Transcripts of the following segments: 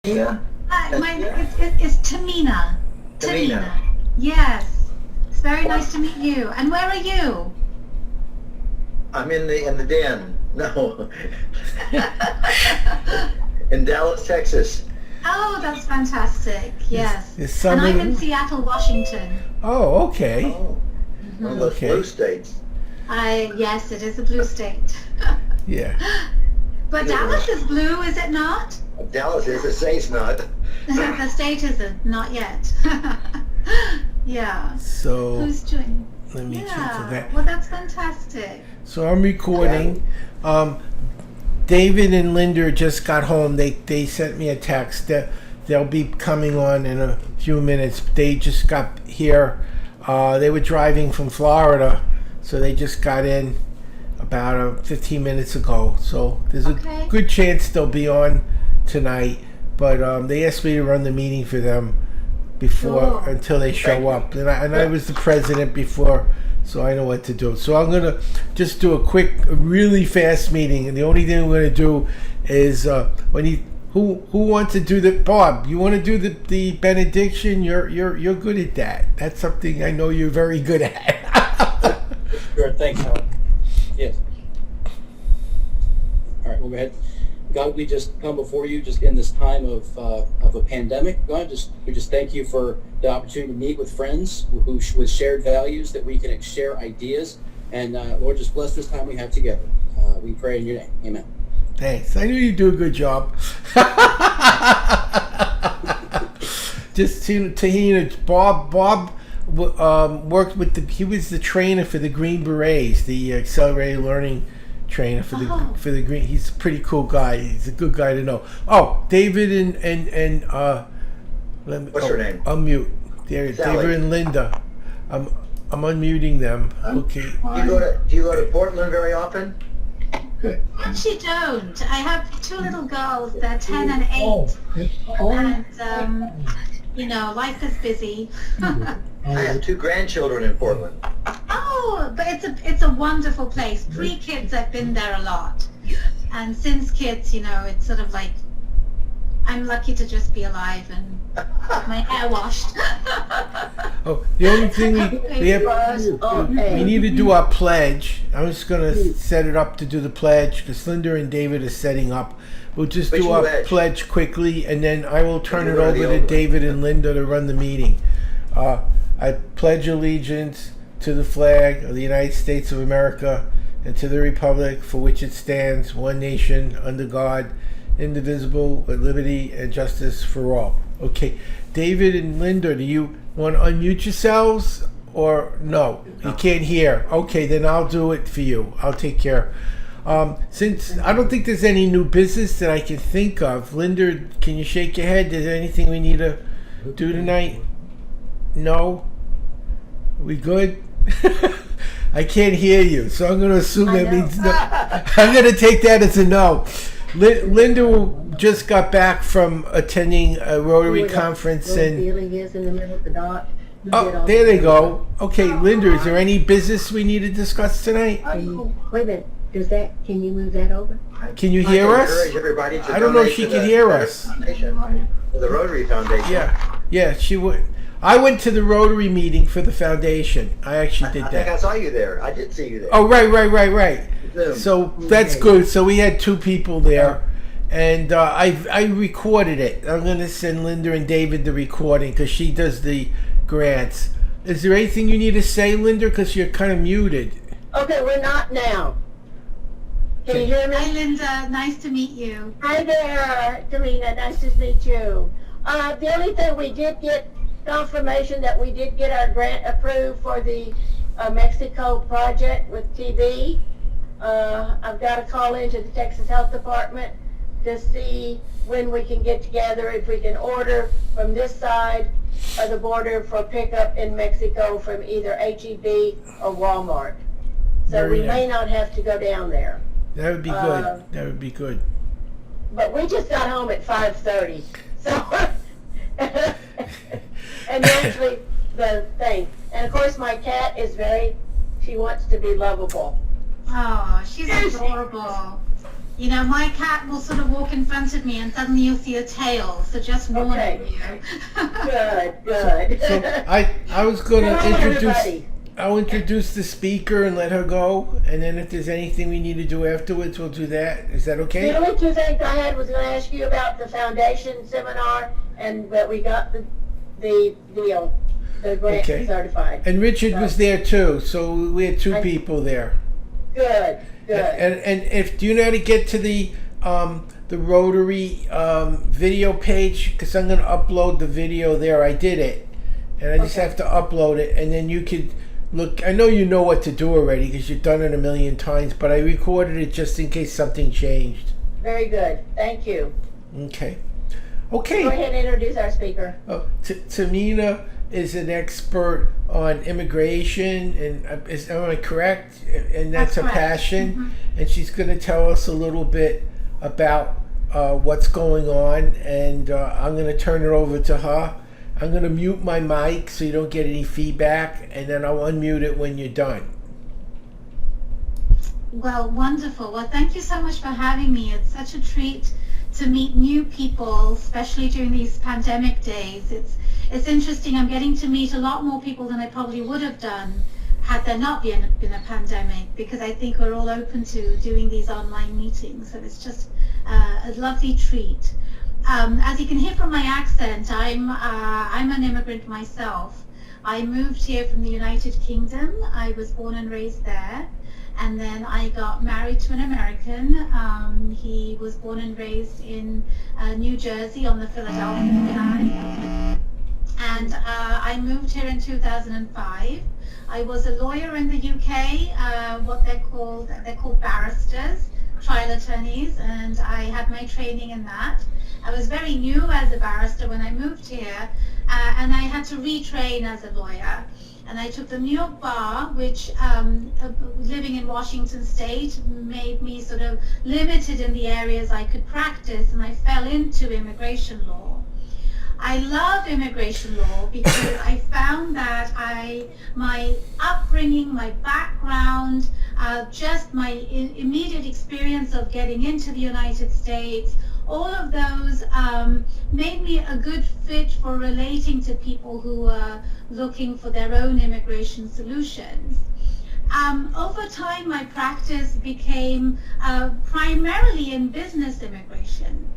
Yeah. It's Tamina. Tamina. Yes. It's very nice to meet you. And where are you? I'm in the den. No. In Dallas, Texas. Oh, that's fantastic. Yes. Is And I'm someone? in Seattle, Washington. Oh, okay. Oh, one of those Okay. blue states. Yes, it is a blue state. Yeah. But Dallas is blue, is it not? Dallas is. It says not. The state isn't, not yet. Yeah. So Who's doing? let me check for Yeah. that. Well, that's fantastic. So I'm recording. David and Linda just got home. They sent me a text that they'll be coming on in a few minutes. They just got here. They were driving from Florida, so they just got in about 15 minutes ago. So there's Okay. a good chance they'll be on tonight. But they asked me to run the meeting for them before Cool. until they show up. And I was the president before, so I know what to do. So I'm gonna just do a really fast meeting, and the only thing we're gonna do is who wants to do the Bob? You want to do the benediction? You're good at that. That's something I know you're very good at. Sure, thanks, Howard. Yes. All right, we'll go ahead. God, we just come before you just in this time of a pandemic. God, we just thank you for the opportunity to meet with friends with shared values, that we can share ideas. And Lord, just bless this time we have together. We pray in your name. Amen. Thanks. I knew you'd do a good job. Just to Bob worked with he was the trainer for the Green Berets, the accelerated learning trainer for the Green. He's a pretty cool guy. He's a good guy to know. Oh, David and What's her name? Unmute. There, Sally. David and Linda. I'm unmuting them. Okay. Do you go to Portland very often? Actually don't. I have two little girls. They're 10 and 8. And, life is busy. I have 2 grandchildren in Portland. Oh, but it's a wonderful place. Pre-kids, I've been there a lot. And since kids, it's sort of like, I'm lucky to just be alive and have my hair washed. Oh, the only thing we need to do our pledge. I'm just gonna set it up to do the pledge because Linda and David are setting up. We'll just do our pledge quickly, and then I will turn it over to David and Linda to run the meeting. I pledge allegiance to the flag of the United States of America and to the republic for which it stands, one nation, under God, indivisible, with liberty and justice for all. Okay, David and Linda, do you want to unmute yourselves or no? You can't hear. Okay, then I'll do it for you. I'll take care. Since I don't think there's any new business that I can think of, Linda, can you shake your head? Is there anything we need to do tonight? No? We good? I can't hear you, so I'm going to assume that means no. I'm going to take that as a no. Linda just got back from attending a Rotary conference and is in the middle of the dot. oh, there they go. Okay, Linda, is there any business we need to discuss tonight? Wait a minute. Can you move that over? Can you hear us? Encourage everybody to I don't know if donate she to can the hear us. Foundation, to the Rotary Foundation. Yeah, she would. I went to the Rotary meeting for the foundation. I actually did I think I that. saw you there. I did see you there. Oh, right. Zoom. So that's good. So we had 2 people there, and I recorded it. I'm going to send Linda and David the recording because she does the grants. Is there anything you need to say, Linda? Because you're kind of muted. Okay, we're not now. Can you hear Hi, me? Linda. Nice to meet you. Hi there, Tamina. Nice to meet you. The only thing we did get confirmation that we did get our grant approved for the Mexico project with TB. I've got to call into the Texas Health Department to see when we can get together, if we can order from this side of the border for pickup in Mexico from either HEB or Walmart. So Very we may not have to go down there. That would be good. That would be good. But we just got home at 5:30. So, and actually the thing. And of course my cat is she wants to be lovable. Oh, she's adorable. You know, my cat will sort of walk in front of me and suddenly you'll see a tail. So just warning you. Good. So I was going to Hello, introduce. everybody. I'll introduce the speaker and let her go, and then if there's anything we need to do afterwards, we'll do that. Is that okay? The only two things I had was going to ask you about the foundation seminar, and that we got the deal, the grant Okay. certified. And Richard was there too, so we had two people there. Good. And if do you know how to get to the Rotary video page? Because I'm going to upload the video there. I did it, and I just have to upload it, and then you could look. I know you know what to do already because you've done it a million times, but I recorded it just in case something changed. Very good. Thank you. Okay. Go ahead and introduce our speaker. Tamina is an expert on immigration, and am I correct? And that's a correct. passion, Mm-hmm. and she's going to tell us a little bit about what's going on, and I'm going to turn it over to her. I'm going to mute my mic so you don't get any feedback, and then I'll unmute it when you're done. Well, wonderful. Well, thank you so much for having me. It's such a treat to meet new people, especially during these pandemic days. It's interesting. I'm getting to meet a lot more people than I probably would have done had there not been a pandemic, because I think we're all open to doing these online meetings. So it's just a lovely treat. As you can hear from my accent, I'm an immigrant myself. I moved here from the United Kingdom. I was born and raised there. And then I got married to an American. He was born and raised in New Jersey on the Philadelphia line. And I moved here in 2005. I was a lawyer in the UK, what they're called barristers, trial attorneys, and I had my training in that. I was very new as a barrister when I moved here, and I had to retrain as a lawyer. And I took the New York bar, which living in Washington State made me sort of limited in the areas I could practice, and I fell into immigration law. I love immigration law because I found that my upbringing, my background, just my immediate experience of getting into the United States, all of those made me a good fit for relating to people who are looking for their own immigration solutions. Over time, my practice became primarily in business immigration.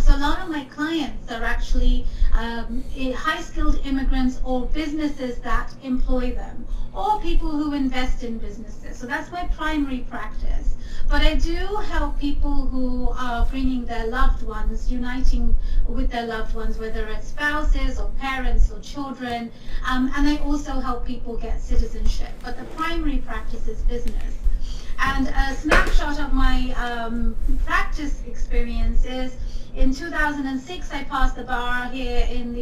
So a lot of my clients are actually high-skilled immigrants or businesses that employ them, or people who invest in businesses. So that's my primary practice. But I do help people who are bringing their loved ones, uniting with their loved ones, whether it's spouses or parents or children. And I also help people get citizenship. But the primary practice is business. And a snapshot of my practice experience is, in 2006, I passed the bar here in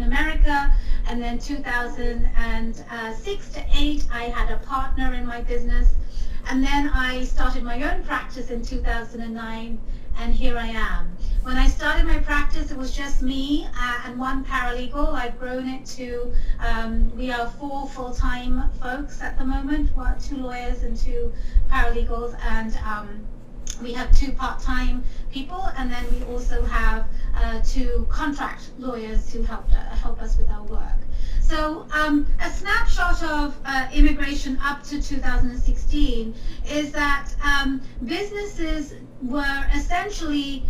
America, and then 2006 to 8, I had a partner in my business, and then I started my own practice in 2009, and here I am. When I started my practice, it was just me and one paralegal. I've grown it to, we are 4 full-time folks at the moment, 2 lawyers and 2 paralegals, and we have 2 part-time people, and then we also have 2 contract lawyers who help us with our work. So a snapshot of immigration up to 2016 is that businesses were essentially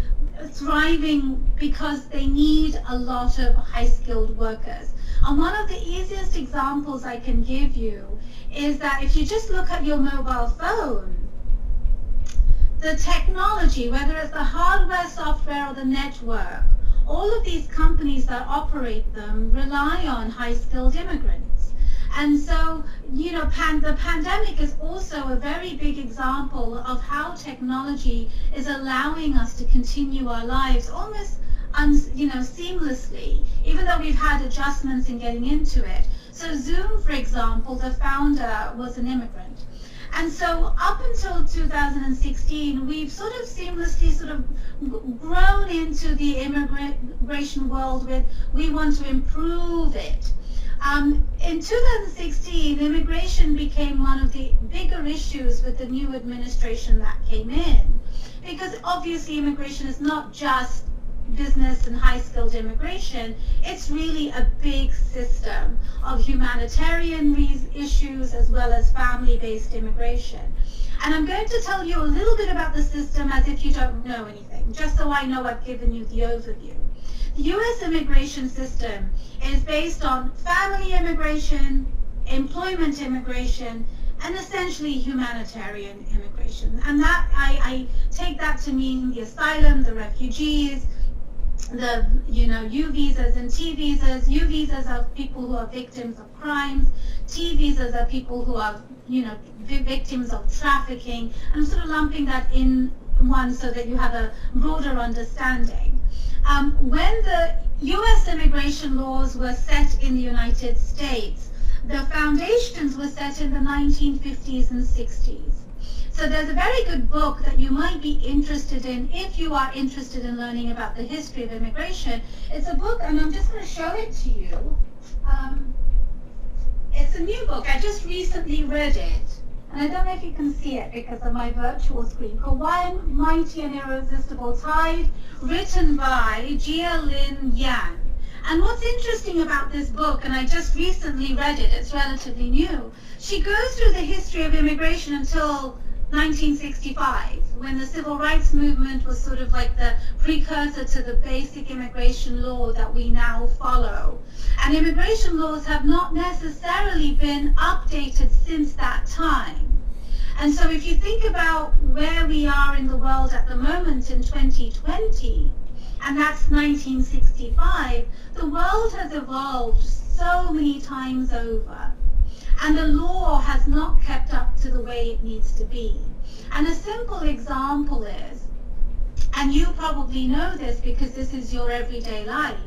thriving because they need a lot of high-skilled workers. And one of the easiest examples I can give you is that if you just look at your mobile phone, the technology, whether it's the hardware, software, or the network, all of these companies that operate them rely on high-skilled immigrants. And so, you know, the pandemic is also a very big example of how technology is allowing us to continue our lives almost, seamlessly, even though we've had adjustments in getting into it. So Zoom, for example, the founder was an immigrant. And so up until 2016, we've sort of seamlessly grown into the immigration world with, we want to improve it. In 2016, immigration became one of the bigger issues with the new administration that came in. because obviously immigration is not just business and high-skilled immigration. It's really a big system of humanitarian issues as well as family-based immigration. And I'm going to tell you a little bit about the system as if you don't know anything, just so I know I've given you the overview. The U.S. immigration system is based on family immigration, employment immigration, and essentially humanitarian immigration. And that I take that to mean the asylum, the refugees, the U visas and T visas. U visas are people who are victims of crimes. T visas are people who are victims of trafficking. I'm sort of lumping that in one so that you have a broader understanding. When the U.S. immigration laws were set in the United States, the foundations were set in the 1950s and 60s. So there's a very good book that you might be interested in if you are interested in learning about the history of immigration. It's a book, and I'm just going to show it to you. It's a new book. I just recently read it. And I don't know if you can see it because of my virtual screen, called One Mighty and Irresistible Tide, written by Jia Lin Yan. And what's interesting about this book, and I just recently read it, it's relatively new, she goes through the history of immigration until 1965, when the civil rights movement was sort of like the precursor to the basic immigration law that we now follow. And immigration laws have not necessarily been updated since that time. And so if you think about where we are in the world at the moment in 2020, and that's 1965, the world has evolved so many times over. And the law has not kept up to the way it needs to be. And a simple example is, and you probably know this because this is your everyday life,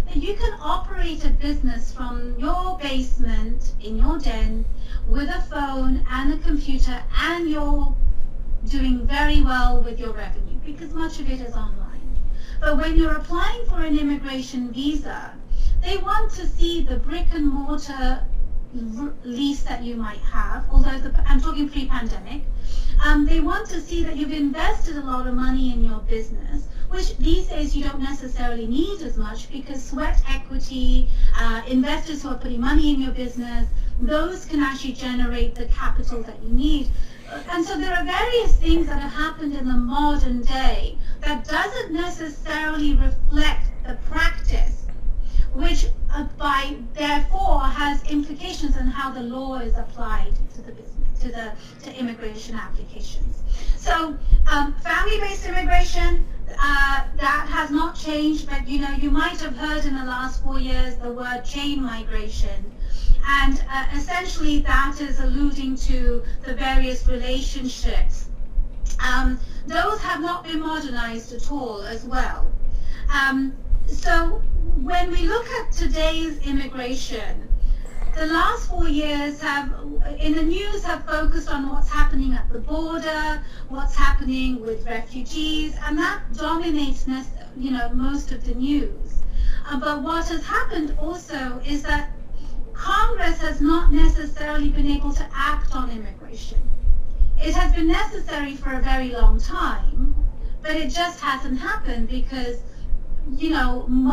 that you can operate a business from your basement, in your den, with a phone and a computer, and you're doing very well with your revenue because much of it is online. But when you're applying for an immigration visa, they want to see the brick and mortar lease that you might have, although I'm talking pre-pandemic. They want to see that you've invested a lot of money in your business, which these days you don't necessarily need as much because sweat equity, investors who are putting money in your business, those can actually generate the capital that you need. And so there are various things that have happened in the modern day that doesn't necessarily reflect the practice, which therefore has implications on how the law is applied to the business, to immigration applications. So family-based immigration, that has not changed, but you might have heard in the last 4 years the word chain migration. And essentially that is alluding to the various relationships. Those have not been modernized at all as well. So when we look at today's immigration, the last 4 years in the news have focused on what's happening at the border, what's happening with refugees, and that dominates most of the news. But what has happened also is that Congress has not necessarily been able to act on immigration. It has been necessary for a very long time, but it just hasn't happened because,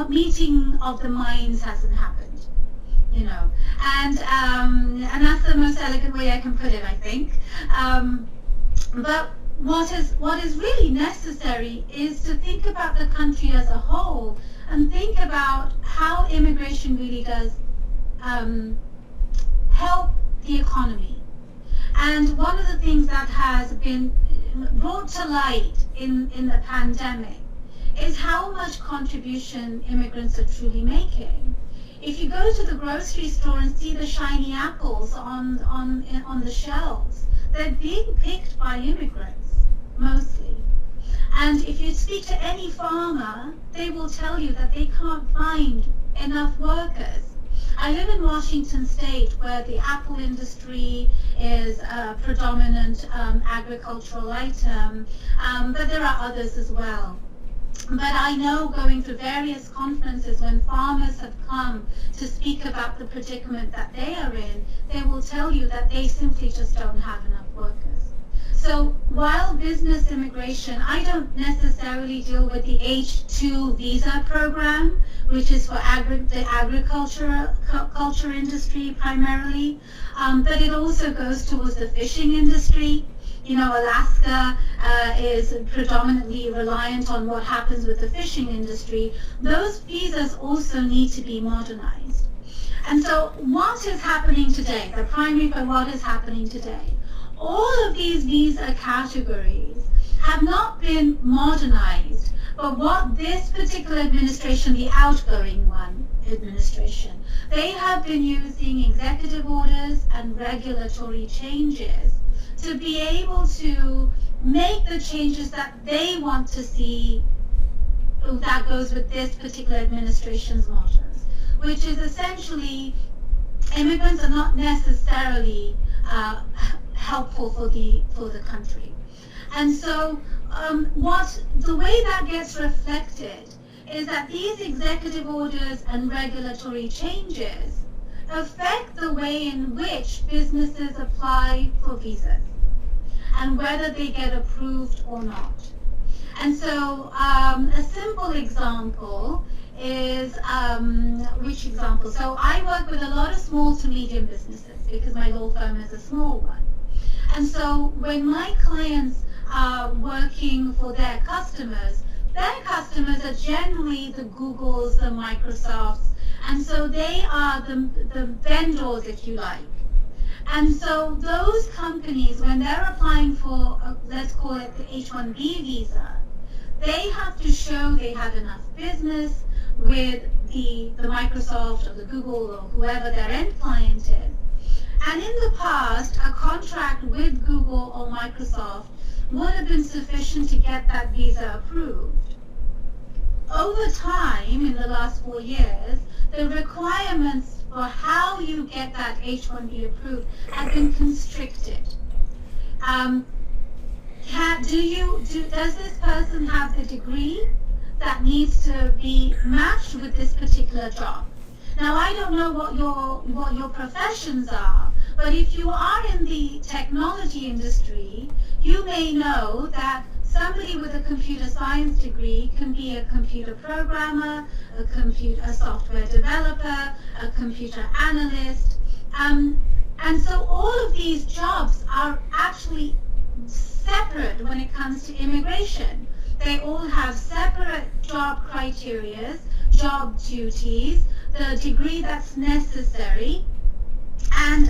meeting of the minds hasn't happened, and that's the most elegant way I can put it, I think. But what is really necessary is to think about the country as a whole and think about how immigration really does help the economy. And one of the things that has been brought to light in the pandemic is how much contribution immigrants are truly making. If you go to the grocery store and see the shiny apples on the shelves, they're being picked by immigrants, mostly. And if you speak to any farmer, they will tell you that they can't find enough workers. I live in Washington State, where the apple industry is a predominant agricultural item, but there are others as well. But I know, going to various conferences, when farmers have come to speak about the predicament that they are in, they will tell you that they simply just don't have enough workers. So while business immigration, I don't necessarily deal with the H-2 visa program, which is for the agriculture industry primarily, but it also goes towards the fishing industry. You know, Alaska is predominantly reliant on what happens with the fishing industry. Those visas also need to be modernized. And so what is happening today, the primary for what is happening today, all of these visa categories have not been modernized, but what this particular administration, the outgoing one administration, they have been using executive orders and regulatory changes to be able to make the changes that they want to see that goes with this particular administration's mottos, which is essentially immigrants are not necessarily helpful for the country. And so the way that gets reflected is that these executive orders and regulatory changes affect the way in which businesses apply for visas and whether they get approved or not. And so a simple example is, which example? So I work with a lot of small to medium businesses because my law firm is a small one. And so when my clients are working for their customers are generally the Googles, the Microsofts, and so they are the vendors, if you like. And so those companies, when they're applying for, let's call it the H-1B visa, they have to show they have enough business with the Microsoft or the Google or whoever their end client is. And in the past, a contract with Google or Microsoft would have been sufficient to get that visa approved. Over time, in the last 4 years, the requirements for how you get that H-1B approved have been constricted. Does this person have the degree that needs to be matched with this particular job? Now, I don't know what your professions are, but if you are in the technology industry, you may know that somebody with a computer science degree can be a computer programmer, a software developer, a computer analyst. And so all of these jobs are actually separate when it comes to immigration. They all have separate job criteria, job duties, the degree that's necessary, and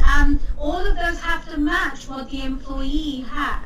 all of those have to match what the employee has.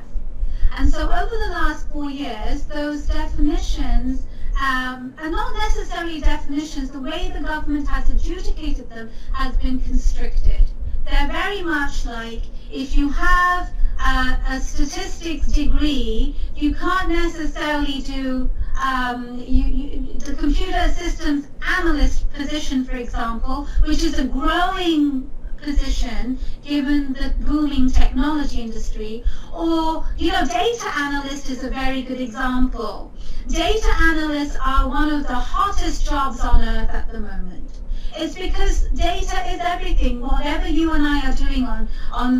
And so over the last 4 years, those definitions are not necessarily definitions. The way the government has adjudicated them has been constricted. They're very much like if you have a statistics degree, you can't necessarily do the computer systems analyst position, for example, which is a growing position given the booming technology industry, or data analyst is a very good example. Data analysts are one of the hottest jobs on earth at the moment. It's because data is everything. Whatever you and I are doing on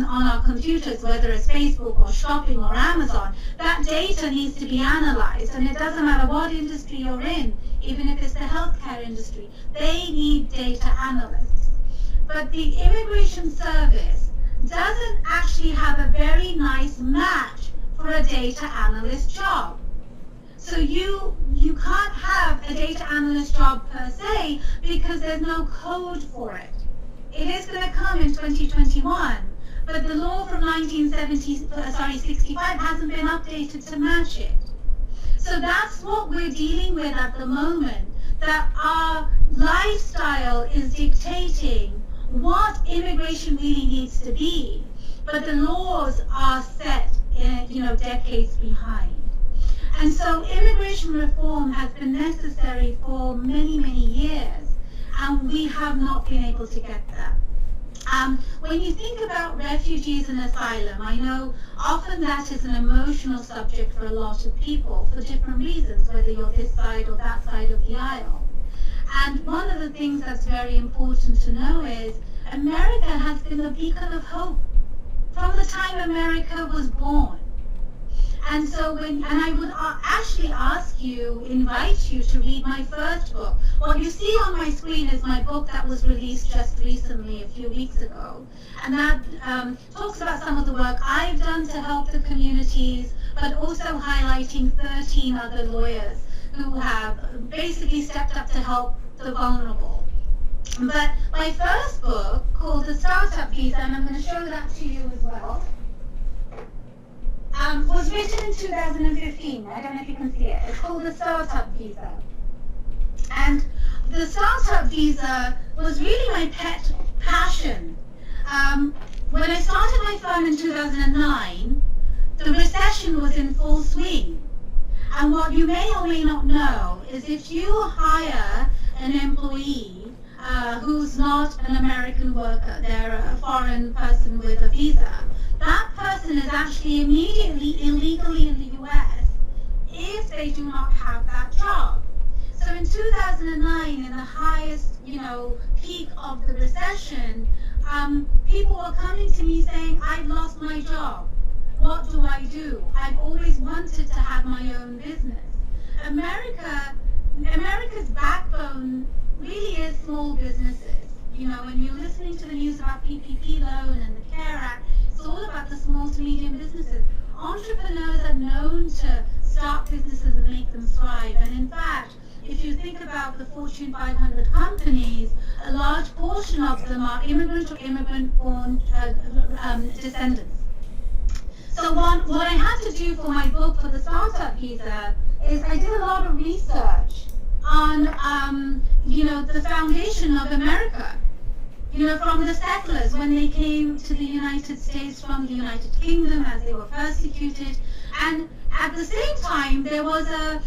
our computers, whether it's Facebook or shopping or Amazon, that data needs to be analyzed, and it doesn't matter what industry you're in, even if it's the healthcare industry, they need data analysts. But the Immigration Service doesn't actually have a very nice match for a data analyst job. So you can't have a data analyst job per se because there's no code for it. It is going to come in 2021, but the law from 65 hasn't been updated to match it. So that's what we're dealing with at the moment, that our lifestyle is dictating what immigration really needs to be, but the laws are set decades behind. And so immigration reform has been necessary for many, many years, and we have not been able to get that. When you think about refugees and asylum, I know often that is an emotional subject for a lot of people for different reasons, whether you're this side or that side of the aisle. And one of the things that's very important to know is America has been a beacon of hope from the time America was born. And so I would actually invite you to read my first book. What you see on my screen is my book that was released just recently, a few weeks ago. And that talks about some of the work I've done to help the communities, but also highlighting 13 other lawyers who have basically stepped up to help the vulnerable. But my first book, called The Startup Visa, and I'm going to show that to you as well, was written in 2015. I don't know if you can see it. It's called The Startup Visa. And the Startup Visa was really my pet passion. When I started my firm in 2009, the recession was in full swing. And what you may or may not know is if you hire an employee who's not an American worker, they're a foreign person with a visa, that person is actually immediately illegally in the US if they do not have that job. So in 2009, in the highest, peak of the recession, people were coming to me saying, I've lost my job. What do I do? I've always wanted to have my own business. America's backbone really is small businesses. When you're listening to the news about PPP loan and the CARE Act, it's all about the small to medium businesses. Entrepreneurs are known to start businesses and make them thrive. And in fact, if you think about the Fortune 500 companies, a large portion of them are immigrant or immigrant-born descendants. So what I had to do for my book, for the Startup Visa, is I did a lot of research on, the foundation of America. From the settlers when they came to the United States from the United Kingdom as they were persecuted, and at the same time there was a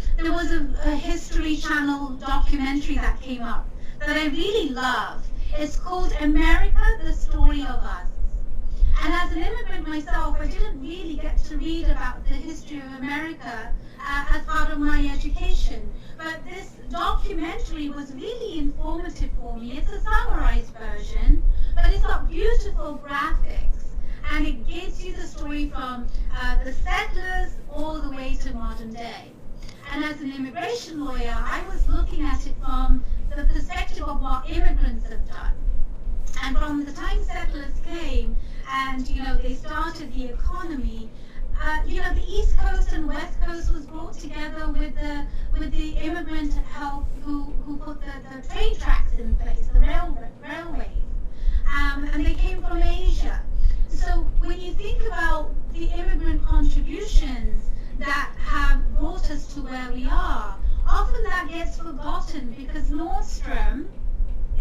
History Channel documentary that came up that I really love. It's called America: The Story of Us. And as an immigrant myself, I didn't really get to read about the history of America as part of my education. But this documentary was really informative for me. It's a summarized version, but it's got beautiful graphics. And it gives you the story from the settlers all the way to modern day. And as an immigration lawyer, I was looking at it from the perspective of what immigrants have done. And from the time settlers came and, they started the economy, the East Coast and West Coast was brought together with the immigrant help who put the train tracks in place, the railways. And they came from Asia. So when you think about the immigrant contributions that have brought us to where we are, often that gets forgotten because Nordstrom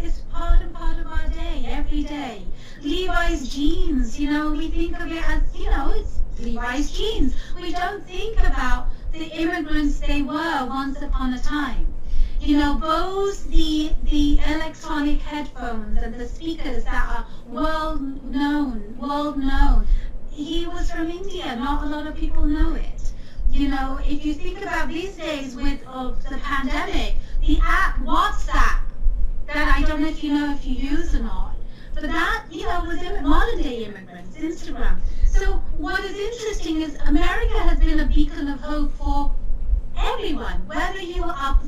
is part of our day, every day. Levi's jeans, we think of it as, it's Levi's jeans. We don't think about the immigrants they were once upon a time. Bose, the electronic headphones and the speakers that are world known. He was from India. Not a lot of people know it. If you think about these days of the pandemic, the app WhatsApp, that I don't know if you use or not, but that, was modern day immigrants, Instagram. So what is interesting is America has been a beacon of hope for everyone, whether you are,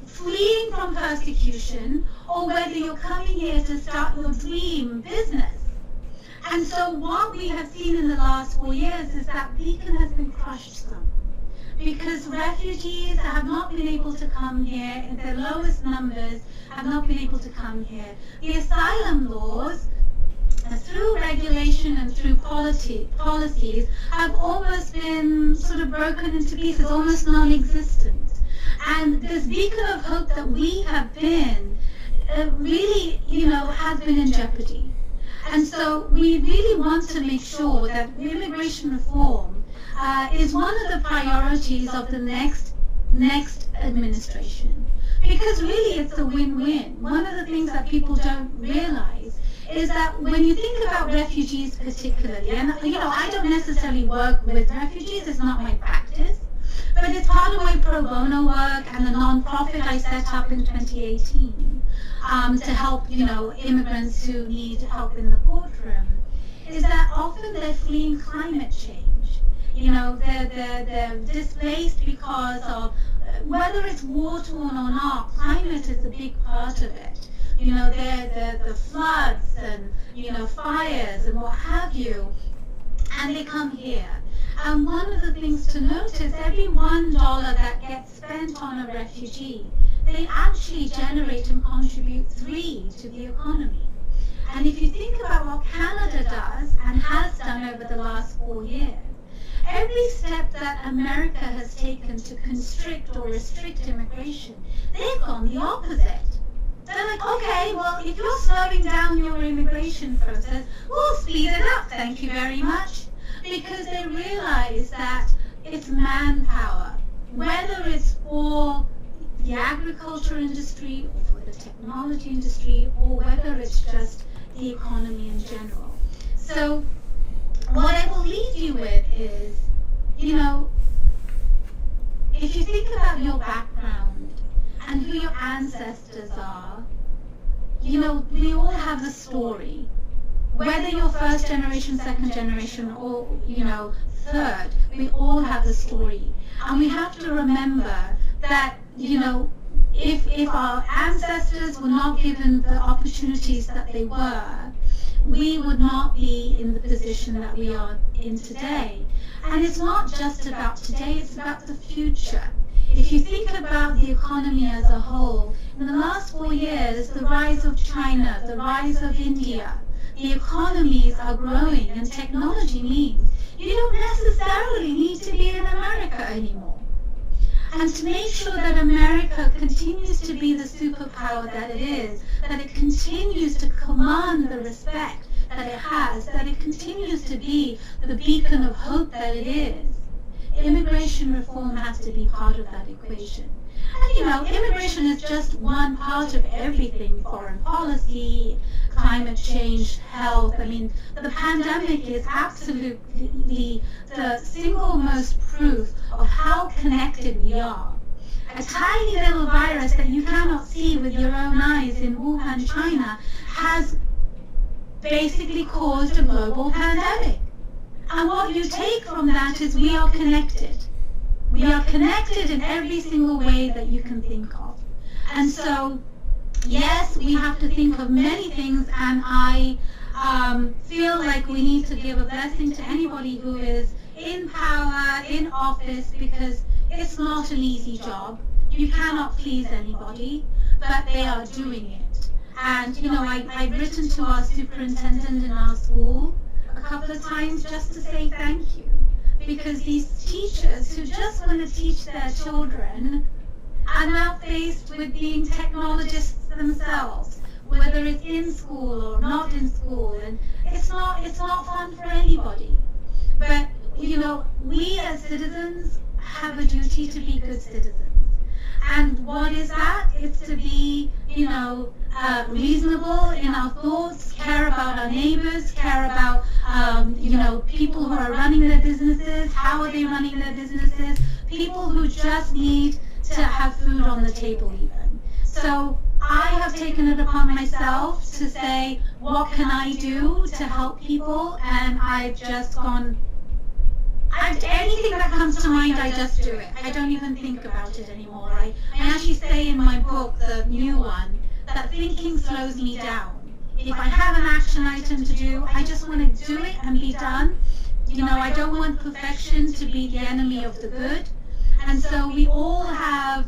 fleeing from persecution or whether you're coming here to start your dream business. And so what we have seen in the last 4 years is that beacon has been crushed some. Because refugees have not been able to come here, in their lowest numbers have not been able to come here. The asylum laws, through regulation and through policies, have almost been sort of broken into pieces, almost non-existent. And this beacon of hope that we have been, really, has been in jeopardy. And so we really want to make sure that immigration reform is one of the priorities of the next administration. Because really it's a win-win. One of the things that people don't realize is that when you think about refugees particularly, and I don't necessarily work with refugees, it's not my practice, but it's part of my pro bono work and the non-profit I set up in 2018 to help, immigrants who need help in the courtroom, is that often they're fleeing climate change. You know, they're displaced because of, whether it's war-torn or not, climate is a big part of it. You know, the floods and, you know, fires and what have you, and they come here. And one of the things to notice, every $1 that gets spent on a refugee, they actually generate and contribute 3 to the economy. And if you think about what Canada does and has done over the last 4 years, every step that America has taken to constrict or restrict immigration, they've gone the opposite. They're like, okay, well, if you're slowing down your immigration process, we'll speed it up, thank you very much. Because they realize that it's manpower, whether it's for the agriculture industry or for the technology industry, or whether it's just the economy in general. So what I will leave you with is, you know, if you think about your background and who your ancestors are, you know, we all have a story. Whether you're first generation, second generation, or, you know, third, we all have a story. And we have to remember that, you know, if our ancestors were not given the opportunities that they were, we would not be in the position that we are in today. And it's not just about today, it's about the future. If you think about the economy as a whole, in the last 4 years, the rise of China, the rise of India, the economies are growing, and technology means you don't necessarily need to be in America anymore. And to make sure that America continues to be the superpower that it is, that it continues to command the respect that it has, that it continues to be the beacon of hope that it is, immigration reform has to be part of that equation. And you know, immigration is just one part of everything: foreign policy, climate change, health. I mean, the pandemic is absolutely the single most proof of how connected we are. A tiny little virus that you cannot see with your own eyes in Wuhan, China, has basically caused a global pandemic. And what you take from that is we are connected. We are connected in every single way that you can think of. And so, yes, we have to think of many things, and I feel like we need to give a blessing to anybody who is in power, in office, because it's not an easy job. You cannot please anybody, but they are doing it. And, you know, I've written to our superintendent in our school a couple of times just to say thank you. Because these teachers who just want to teach their children are now faced with being technologists themselves, whether it's in school or not in school, and it's not fun for anybody. But you know, we as citizens have a duty to be good citizens. And what is that? It's to be, you know, reasonable in our thoughts, care about our neighbors, care about, you know, people who are running their businesses, how are they running their businesses, people who just need to have food on the table even. So I have taken it upon myself to say, what can I do to help people? And I've just gone, anything that comes to mind, I just do it. I don't even think about it anymore. I actually say in my book, the new one, that thinking slows me down. If I have an action item to do, I just want to do it and be done. You know, I don't want perfection to be the enemy of the good. And so we all have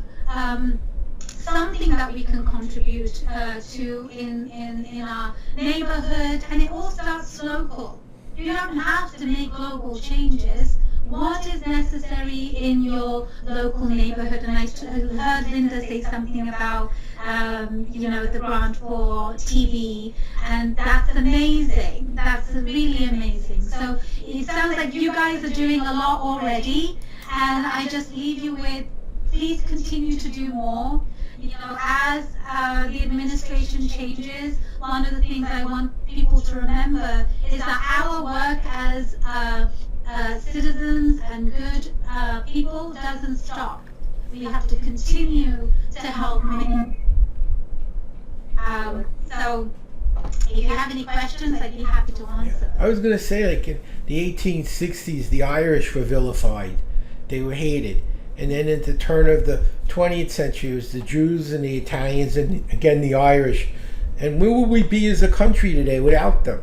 something that we can contribute to in our neighborhood, and it all starts local. You don't have to make global changes. What is necessary in your local neighborhood? And I heard Linda say something about, you know, the grant for TV, and that's amazing. That's really amazing. So it sounds like you guys are doing a lot already, and I just leave you with, please continue to do more. You know, as the administration changes, one of the things I want people to remember is that our work as citizens and good people doesn't stop. We have to continue to help many. So if you have any questions, I'd be happy to answer them. I was going to say, like in the 1860s, the Irish were vilified. They were hated. And then at the turn of the 20th century, it was the Jews and the Italians and, again, the Irish. And where would we be as a country today without them?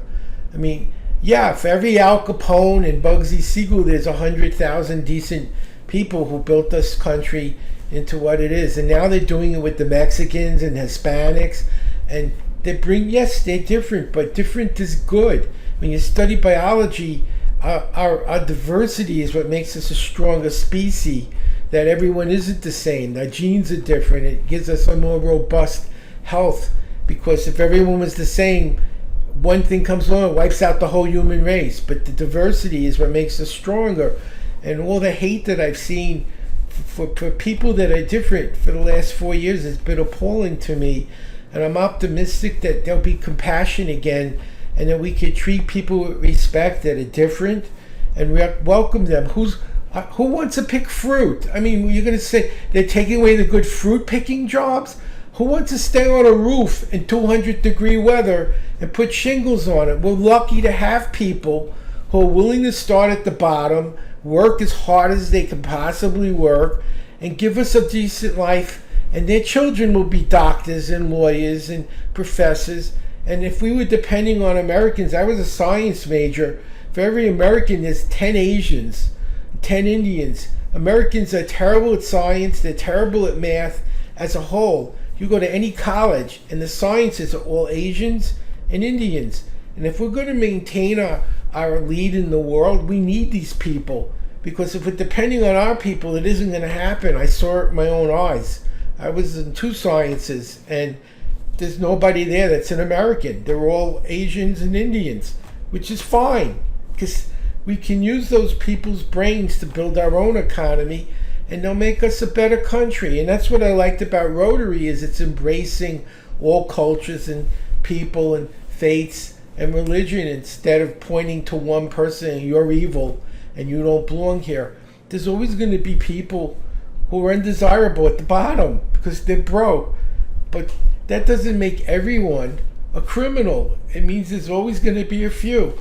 I mean, yeah, for every Al Capone and Bugsy Siegel, there's 100,000 decent people who built this country into what it is. And now they're doing it with the Mexicans and Hispanics. And yes, they're different, but different is good. When you study biology, our diversity is what makes us a stronger species, that everyone isn't the same. Our genes are different. It gives us a more robust health, because if everyone was the same, one thing comes along, it wipes out the whole human race. But the diversity is what makes us stronger. And all the hate that I've seen for people that are different for the last 4 years has been appalling to me. And I'm optimistic that there'll be compassion again, and that we can treat people with respect that are different and welcome them. Who wants to pick fruit? I mean, you're going to say they're taking away the good fruit picking jobs? Who wants to stay on a roof in 200-degree weather and put shingles on it? We're lucky to have people who are willing to start at the bottom, work as hard as they can possibly work, and give us a decent life. And their children will be doctors and lawyers and professors. And if we were depending on Americans, I was a science major. For every American, there's 10 Asians, 10 Indians. Americans are terrible at science. They're terrible at math as a whole. You go to any college, and the sciences are all Asians and Indians. And if we're going to maintain our lead in the world, we need these people. Because if we're depending on our people, it isn't going to happen. I saw it with my own eyes. I was in 2 sciences, and there's nobody there that's an American. They're all Asians and Indians, which is fine, because we can use those people's brains to build our own economy, and they'll make us a better country. And that's what I liked about Rotary, is it's embracing all cultures and people and faiths and religion, instead of pointing to one person and you're evil and you don't belong here. There's always going to be people who are undesirable at the bottom because they're broke. But that doesn't make everyone a criminal. It means there's always going to be a few.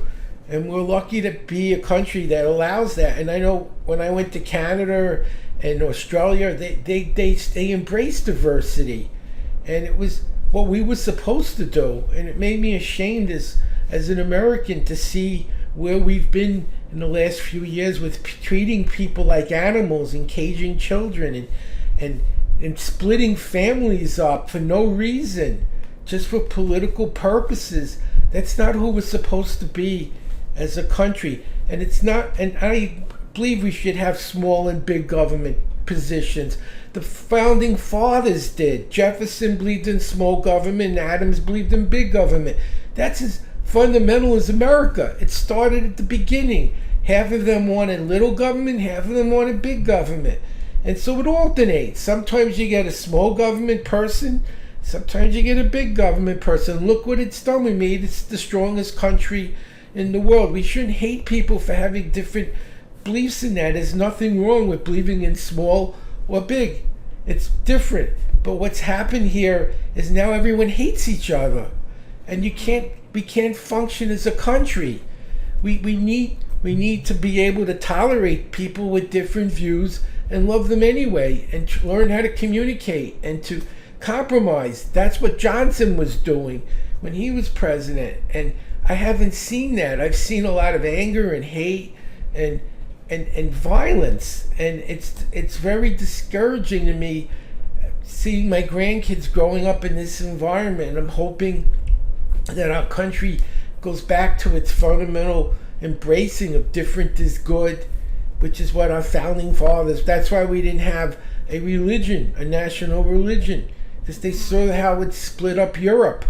And we're lucky to be a country that allows that. And I know when I went to Canada and Australia, they embraced diversity. And it was what we were supposed to do. And it made me ashamed as an American to see where we've been in the last few years with treating people like animals and caging children and splitting families up for no reason, just for political purposes. That's not who we're supposed to be as a country. And it's not, and I believe we should have small and big government positions. The founding fathers did. Jefferson believed in small government, and Adams believed in big government. That's as fundamental as America. It started at the beginning. Half of them wanted little government, half of them wanted big government. And so it alternates. Sometimes you get a small government person, sometimes you get a big government person. Look what it's done. We made it the strongest country in the world. We shouldn't hate people for having different beliefs in that. There's nothing wrong with believing in small or big. It's different. But what's happened here is now everyone hates each other. And we can't function as a country. We need to be able to tolerate people with different views and love them anyway, and learn how to communicate and to compromise. That's what Johnson was doing when he was president. And I haven't seen that. I've seen a lot of anger and hate and violence. And it's very discouraging to me seeing my grandkids growing up in this environment. And I'm hoping that our country goes back to its fundamental embracing of different is good, which is what our founding fathers, that's why we didn't have a religion, a national religion, because they saw how it split up Europe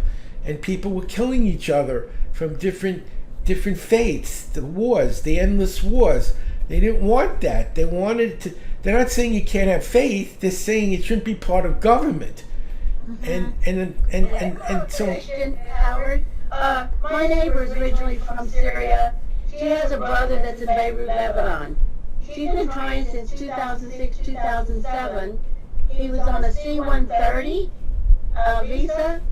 and people were killing each other from different faiths, the wars, the endless wars. They didn't want that. They wanted to, they're not saying you can't have faith, they're saying it shouldn't be part of government. And so Howard, my neighbor is originally from Syria. She has a brother that's in Beirut, Lebanon. She's been trying since 2006, 2007. He was on a C-130 visa.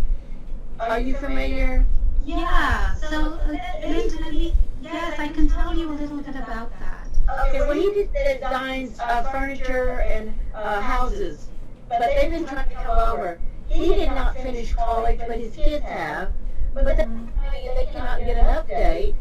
Are you familiar, Yeah, so Linda, yes, I can tell you a little bit about that. Okay, well, he just designs furniture and houses, but they've been trying to come over. He did not finish college, but his kids have. But they cannot get an update.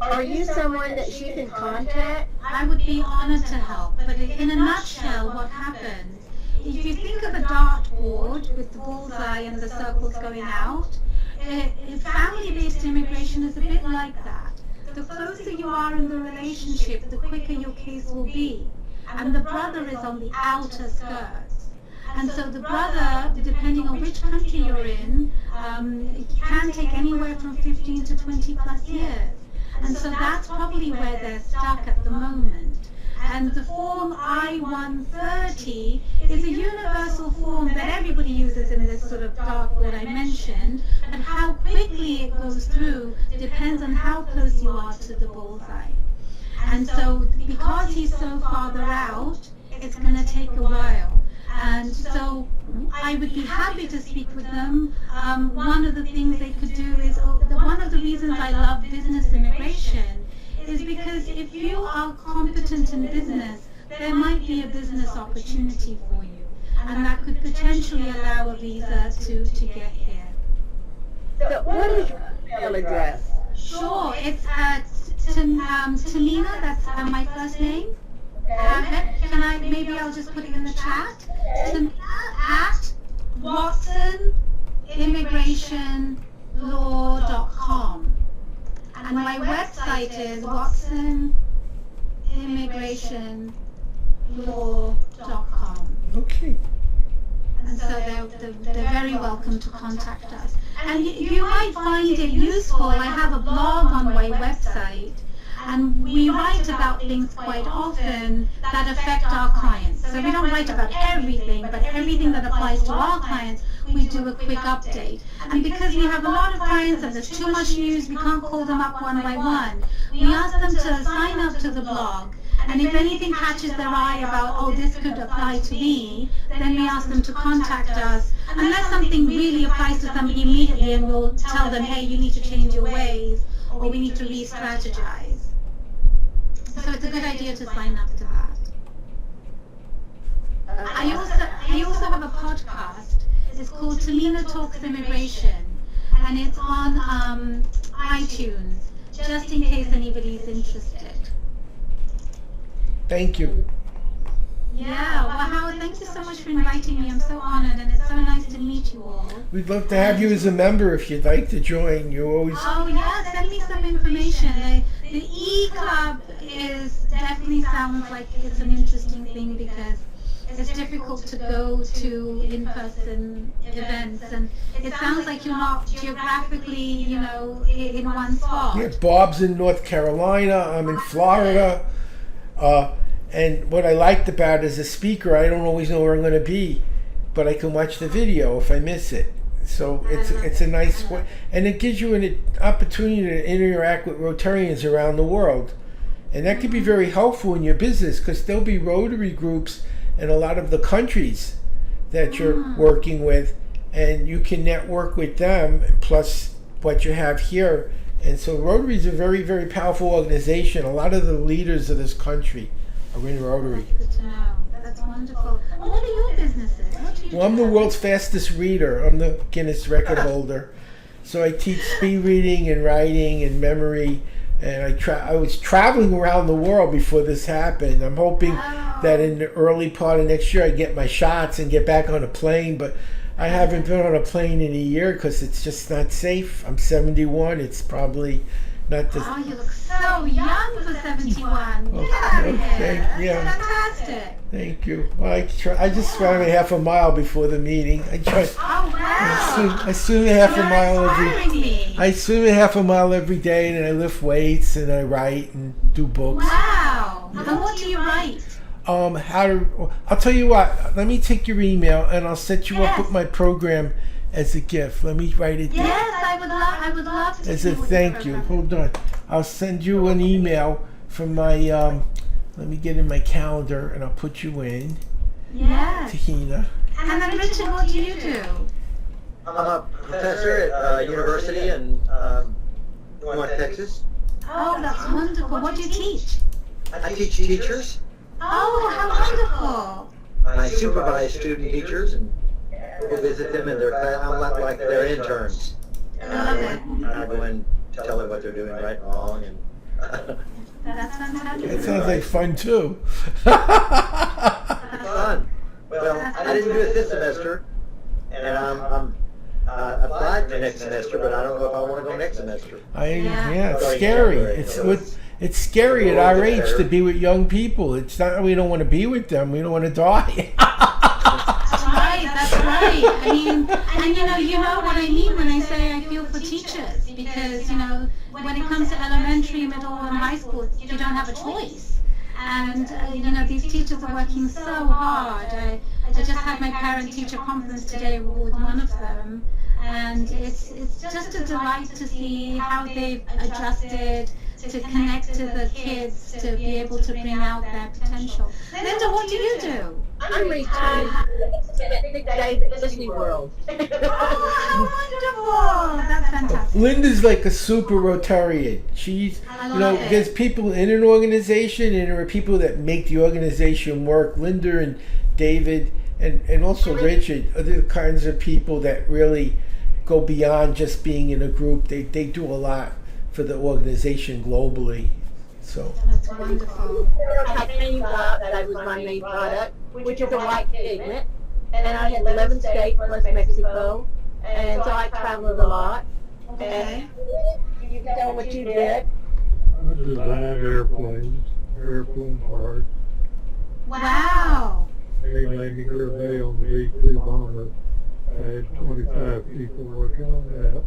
Are you someone that she can contact? I would be honored to help, but in a nutshell, what happens, if you think of a dartboard with the bullseye and the circles going out, family-based immigration is a bit like that. The closer you are in the relationship, the quicker your case will be. And the brother is on the outer skirts. And so the brother, depending on which country you're in, can take anywhere from 15 to 20 plus years. And so that's probably where they're stuck at the moment. And the form I-130 is a universal form that everybody uses in this sort of dartboard I mentioned, but how quickly it goes through depends on how close you are to the bullseye. And so because he's so farther out, it's going to take a while. And so I would be happy to speak with them. One of the things they could do is, one of the reasons I love business immigration is because if you are competent in business, there might be a business opportunity for you. And that could potentially allow a visa to get here. So what is your email address? Sure, it's Tamina, that's my first name. Can I, maybe I'll just put it in the chat. Tamina at WatsonImmigrationLaw.com. And my website is WatsonImmigrationLaw.com. Okay. And so they're very welcome to contact us. And you might find it useful. I have a blog on my website, and we write about things quite often that affect our clients. So we don't write about everything, but everything that applies to our clients, we do a quick update. And because we have a lot of clients and there's too much news, we can't call them up one by one. We ask them to sign up to the blog. And if anything catches their eye about, oh, this could apply to me, then we ask them to contact us. Unless something really applies to somebody immediately, and we'll tell them, hey, you need to change your ways, or we need to re-strategize. So it's a good idea to sign up to that. I also have a podcast. It's called Tamina Talks Immigration, and it's on iTunes, just in case anybody's interested. Thank you. Yeah, well, Howard, thank you so much for inviting me. I'm so honored, and it's so nice to meet you all. We'd love to have you as a member if you'd like to join. You always. Oh yeah, send me some information. The E-Club definitely sounds like it's an interesting thing because it's difficult to go to in-person events, and it sounds like you're not geographically, in one spot. Yeah, Bob's in North Carolina. I'm in Florida. And what I liked about it as a speaker, I don't always know where I'm going to be, but I can watch the video if I miss it. So it's a nice way, and it gives you an opportunity to interact with Rotarians around the world, and that can be very helpful in your business because there'll be Rotary groups in a lot of the countries that you're working with, and you can network with them plus what you have here. And so Rotary is a very, very powerful organization. A lot of the leaders of this country are in Rotary. That's good to know. That's wonderful. What are your businesses? Well, I'm the world's fastest reader. I'm the Guinness record holder. So I teach speed reading and writing and memory. And I was traveling around the world before this happened. I'm hoping that in the early part of next year I get my shots and get back on a plane. But I haven't been on a plane in a year because it's just not safe. I'm 71. It's probably not the... Oh, you look so young for 71. Get out of here. Yeah. That's fantastic. Thank you. Well, I just swam a half a mile before the meeting. I tried. Oh, wow. I swim a half a mile inspiring me. I swim a half a mile every day, and I lift weights, and I write and do books. Wow. And what do you write? I'll tell you what. Let me take your email, and I'll set you up with my program as a gift. Let me write it down. Yes, I would love to. As a thank you. Hold on. I'll send you an email from my. Let me get in my calendar, and I'll put you in. Yes. Tahina. And then Richard, what do you do? I'm a professor at university in North Texas. Oh, that's wonderful. What do you teach? I teach teachers. Oh, how wonderful. I supervise student teachers and go visit them in their class. I'm like their interns. Love it. I go and tell them what they're doing right and wrong. And That's fantastic. It sounds like fun too. fun. Well, I didn't do it this semester, and I'm applied for next semester, but I don't know if I want to go next semester. Yeah, it's scary. It's scary at our age to be with young people. It's not that we don't want to be with them. We don't want to die. That's right, that's right. I mean, and you know what I mean when I say I feel for teachers, because, when it comes to elementary, middle, and high school, you don't have a choice. And, these teachers are working so hard. I just had my parent-teacher conference today with one of them, and it's just a delight to see how they've adjusted to connect to the kids, to be able to bring out their potential. Linda, what do you do? I'm retired at Disney World. Oh, wonderful! That's fantastic. Linda's like a super Rotarian. She's, there's people in an organization, and there are people that make the organization work. Linda and David and also Richard are the kinds of people that really go beyond just being in a group. They do a lot for the organization globally. So That's wonderful. That was my main product, which is a white pigment. And I had 11 states plus Mexico. And so I traveled a lot. Okay. And you tell what you did. I designed airplane parts. Wow. They made me go day on the V2 bomber. I had 25 people working on that.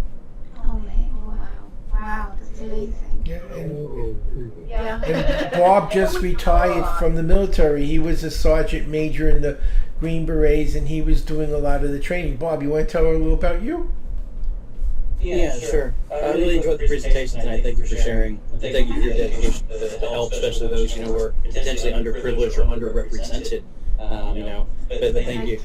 Oh, man. Wow. Wow, that's amazing. yeah, and, Oh, people. Yeah. and Bob just retired from the military. He was a sergeant major in the Green Berets, and he was doing a lot of the training. Bob, you want to tell her a little about you? Yeah, sure. I really enjoyed the presentation tonight. Thank you for sharing. Thank you for your dedication to help, especially those who are potentially underprivileged or underrepresented. But thank you.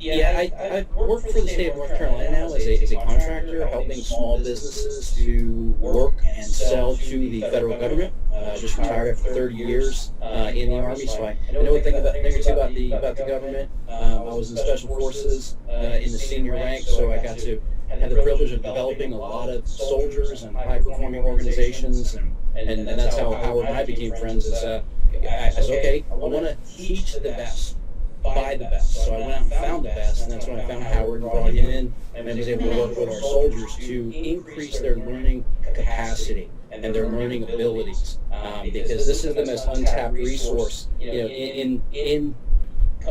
I work for the state of North Carolina now as a contractor, helping small businesses to work and sell to the federal government. Just retired after 30 years in the Army, so I know a thing or two about the government. I was in Special Forces in the senior rank, so I got to have the privilege of developing a lot of soldiers and high-performing organizations, and that's how Howard and I became friends. I said, okay, I want to teach the best by the best. So I went out and found the best, and that's when I found Howard and brought him in, and was able to work with our soldiers to increase their learning capacity and their learning abilities, because this is the most untapped resource, in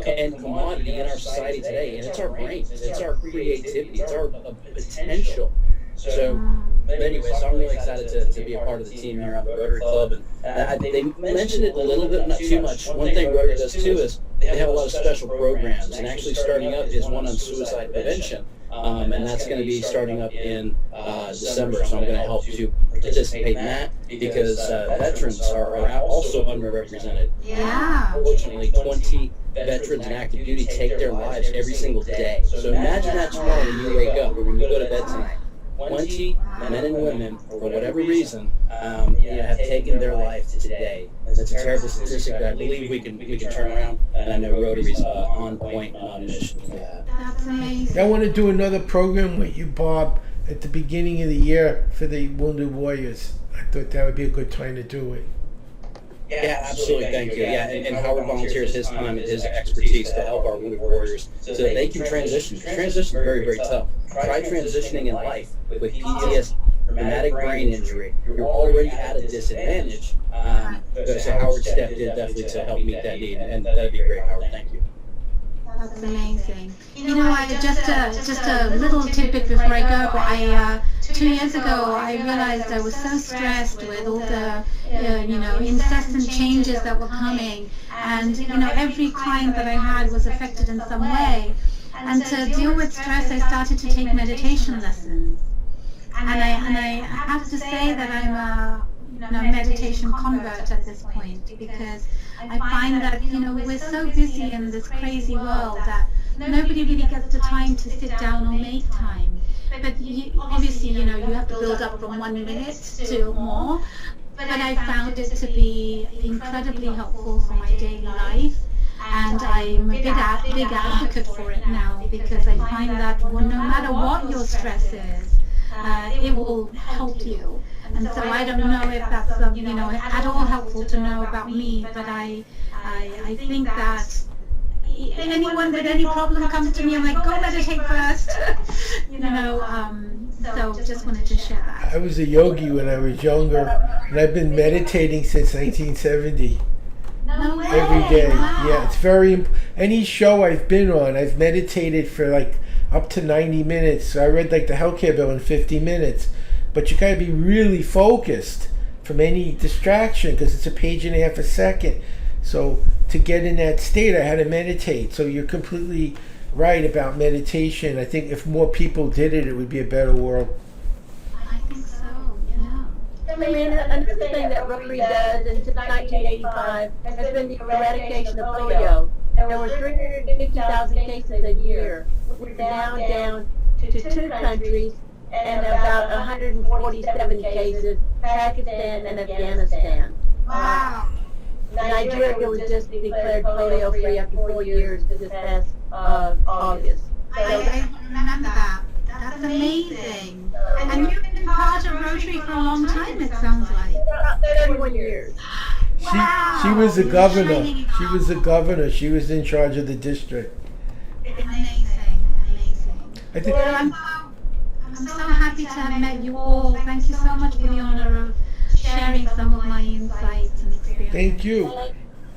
commodity in our society today, and it's our brains, it's our creativity, it's our potential. So, but anyway, so I'm really excited to be a part of the team here on the Rotary Club, and they mentioned it a little bit, not too much. One thing Rotary does too is they have a lot of special programs, and actually starting up is one on suicide prevention, and that's going to be starting up in December. So I'm going to help to participate in that, because veterans are also underrepresented. Yeah. Unfortunately, 20 veterans in active duty take their lives every single day. So imagine that tomorrow when you wake up or when you go to bed tonight. 20 men and women, for whatever reason, have taken their life today. That's a terrible statistic that I believe we can turn around, and I know Rotary's on point and on mission for that. That's amazing. I want to do another program with you, Bob, at the beginning of the year for the Wounded Warriors. I thought that would be a good time to do it. Yeah, absolutely. Thank you. Yeah, and Howard volunteers his time and his expertise to help our wounded warriors so that they can transition. Transition is very, very tough. Try transitioning in life with PTSD, traumatic brain injury. You're already at a disadvantage. So Howard stepped in definitely to help meet that need, and that'd be great, Howard. Thank you. That's amazing. I just a little tidbit before I go. 2 years ago, I realized I was so stressed with all the, incessant changes that were coming, and every client that I had was affected in some way. And to deal with stress, I started to take meditation lessons. And I have to say that I'm a meditation convert at this point, because I find that we're so busy in this crazy world that nobody really gets the time to sit down or make time. But obviously, you know, you have to build up from 1 minute to more. But I found it to be incredibly helpful for my daily life. And I'm a big advocate for it now, because I find that no matter what your stress is, it will help you. And so I don't know if that's you know, at all helpful to know about me, but I think that anyone with any problem comes to me, I'm like, go meditate first. You know, so just wanted to share that. I was a yogi when I was younger, and I've been meditating since 1970. No way. Every day. Wow. Yeah, it's very any show I've been on, I've meditated for like up to 90 minutes. So I read like the healthcare bill in 50 minutes. But you gotta be really focused from any distraction, because it's a page and a half a second. So to get in that state, I had to meditate. So you're completely right about meditation. I think if more people did it, it would be a better world. I think so, yeah. I mean, another thing that Rotary does, and since 1985, has been the eradication of polio. There were 350,000 cases a year. We're down to 2 countries and about 147 cases, Pakistan and Afghanistan. Wow. Nigeria was just declared polio free after 4 years this past August. I remember that. That's amazing. And you've been part of Rotary for a long time, it sounds like. About 31 years. She was a governor. She was a governor. She was in charge of the district. Amazing. I think. Well, I'm so happy to have met you all. Thank you so much for the honor of sharing some of my insights and experiences. Thank you.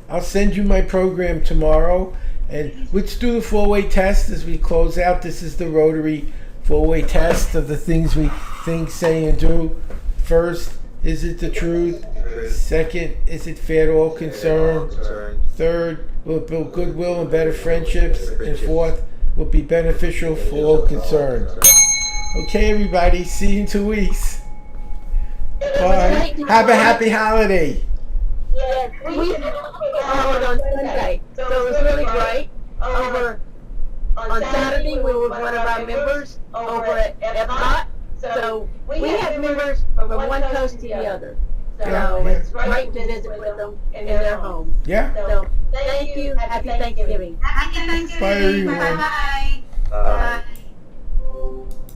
I'll send you my program tomorrow. And let's do the 4-way test as we close out. This is the Rotary 4-way test of the things we think, say, and do. First, is it the truth? Second, is it fair to all concerned? Third, will it build goodwill and better friendships? And fourth, will it be beneficial for all concerned? Okay, everybody. See you in 2 weeks. Bye. Have a happy holiday. Yeah, we followed on Sunday, so it was really great. On Saturday, we were one of our members over at Epcot, so we have members from one coast to the other. So it's great to visit with them in their home. Yeah. So thank you. Happy Thanksgiving. Happy Thanksgiving. Bye, everyone. Bye-bye. Bye.